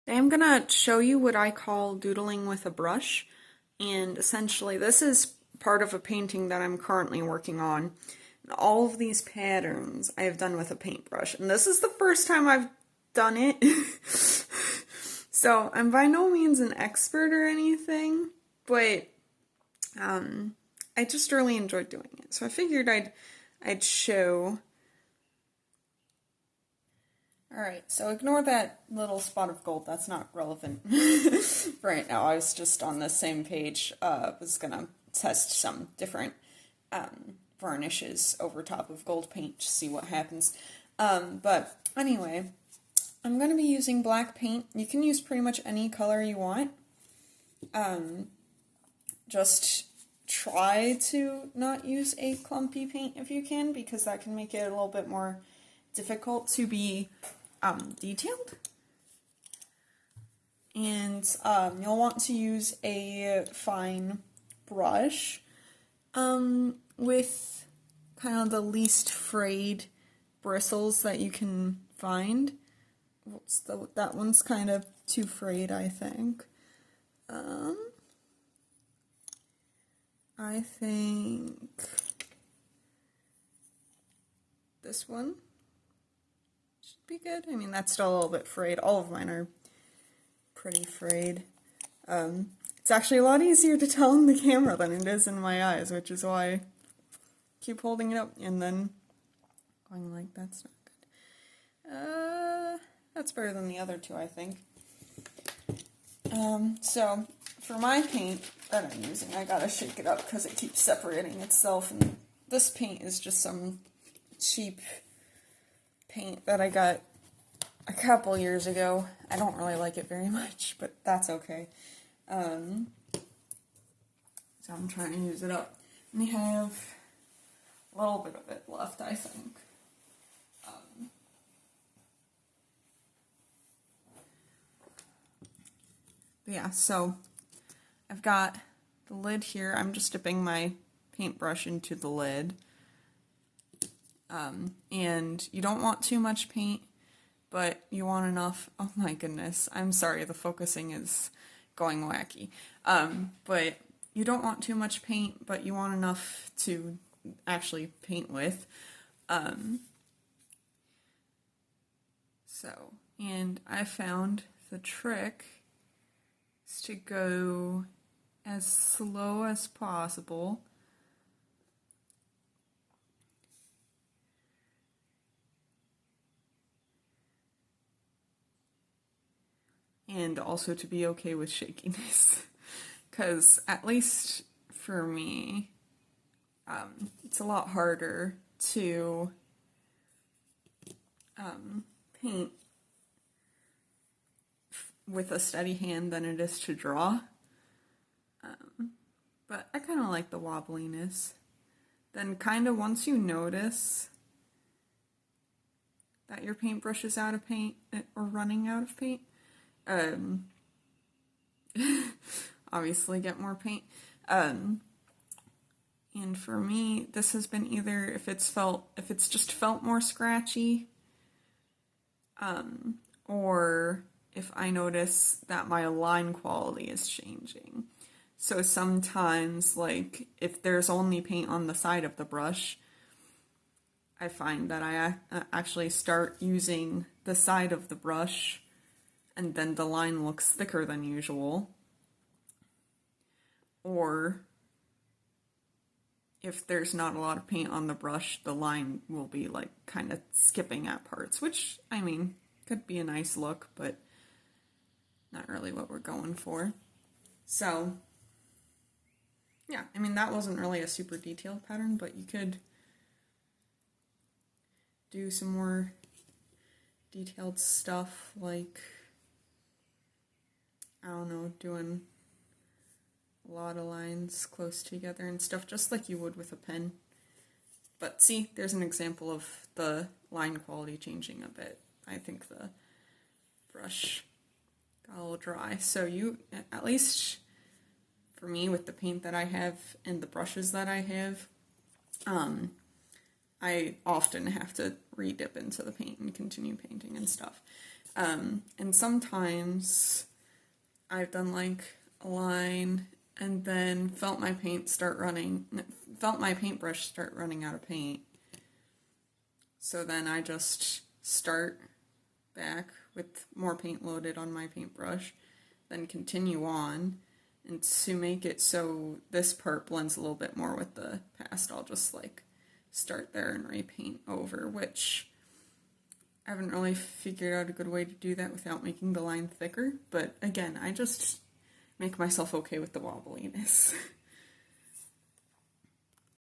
Today I'm gonna show you what I call doodling with a brush, and essentially this is part of a painting that I'm currently working on. And all of these patterns I have done with a paintbrush, and this is the first time I've done it. So I'm by no means an expert or anything, but I just really enjoyed doing it. So I figured I'd show. Alright, so ignore that little spot of gold, that's not relevant right now. I was just on the same page, was gonna test some different varnishes over top of gold paint to see what happens. But anyway, I'm gonna be using black paint. You can use pretty much any color you want. Just try to not use a clumpy paint if you can, because that can make it a little bit more difficult to be detailed. And you'll want to use a fine brush with kind of the least frayed bristles that you can find. That one's kind of too frayed, I think. I think this one should be good. I mean, that's still a little bit frayed. All of mine are pretty frayed. It's actually a lot easier to tell in the camera than it is in my eyes, which is why I keep holding it up and then going like, that's not good. That's better than the other two, I think. So for my paint that I'm using, I gotta shake it up because it keeps separating itself, and this paint is just some cheap paint that I got a couple years ago. I don't really like it very much, but that's okay. So I'm trying to use it up. And we have a little bit of it left, I think. But yeah, so I've got the lid here. I'm just dipping my paintbrush into the lid. And you don't want too much paint, but you want enough. Oh my goodness, I'm sorry, the focusing is going wacky. But you don't want too much paint, but you want enough to actually paint with. And I found the trick is to go as slow as possible. And also to be okay with shakiness. Because, at least for me, it's a lot harder to paint with a steady hand than it is to draw. But I kind of like the wobbliness. Then kind of once you notice that your paintbrush is out of paint, or running out of paint, obviously get more paint. And for me, this has been either if it's just felt more scratchy, or if I notice that my line quality is changing. So sometimes, like, if there's only paint on the side of the brush, I find that I actually start using the side of the brush, and then the line looks thicker than usual. Or if there's not a lot of paint on the brush, the line will be like kind of skipping at parts, which, I mean, could be a nice look, but not really what we're going for. So, yeah, I mean, that wasn't really a super detailed pattern, but you could do some more detailed stuff, like, I don't know, doing a lot of lines close together and stuff, just like you would with a pen. But see, there's an example of the line quality changing a bit. I think the brush got a little dry. So you, at least for me with the paint that I have and the brushes that I have, I often have to re-dip into the paint and continue painting and stuff. And sometimes I've done like a line and then felt my paintbrush start running out of paint. So then I just start back with more paint loaded on my paintbrush, then continue on. And to make it so this part blends a little bit more with the past, I'll just like start there and repaint over, which I haven't really figured out a good way to do that without making the line thicker. But again, I just make myself okay with the wobbliness.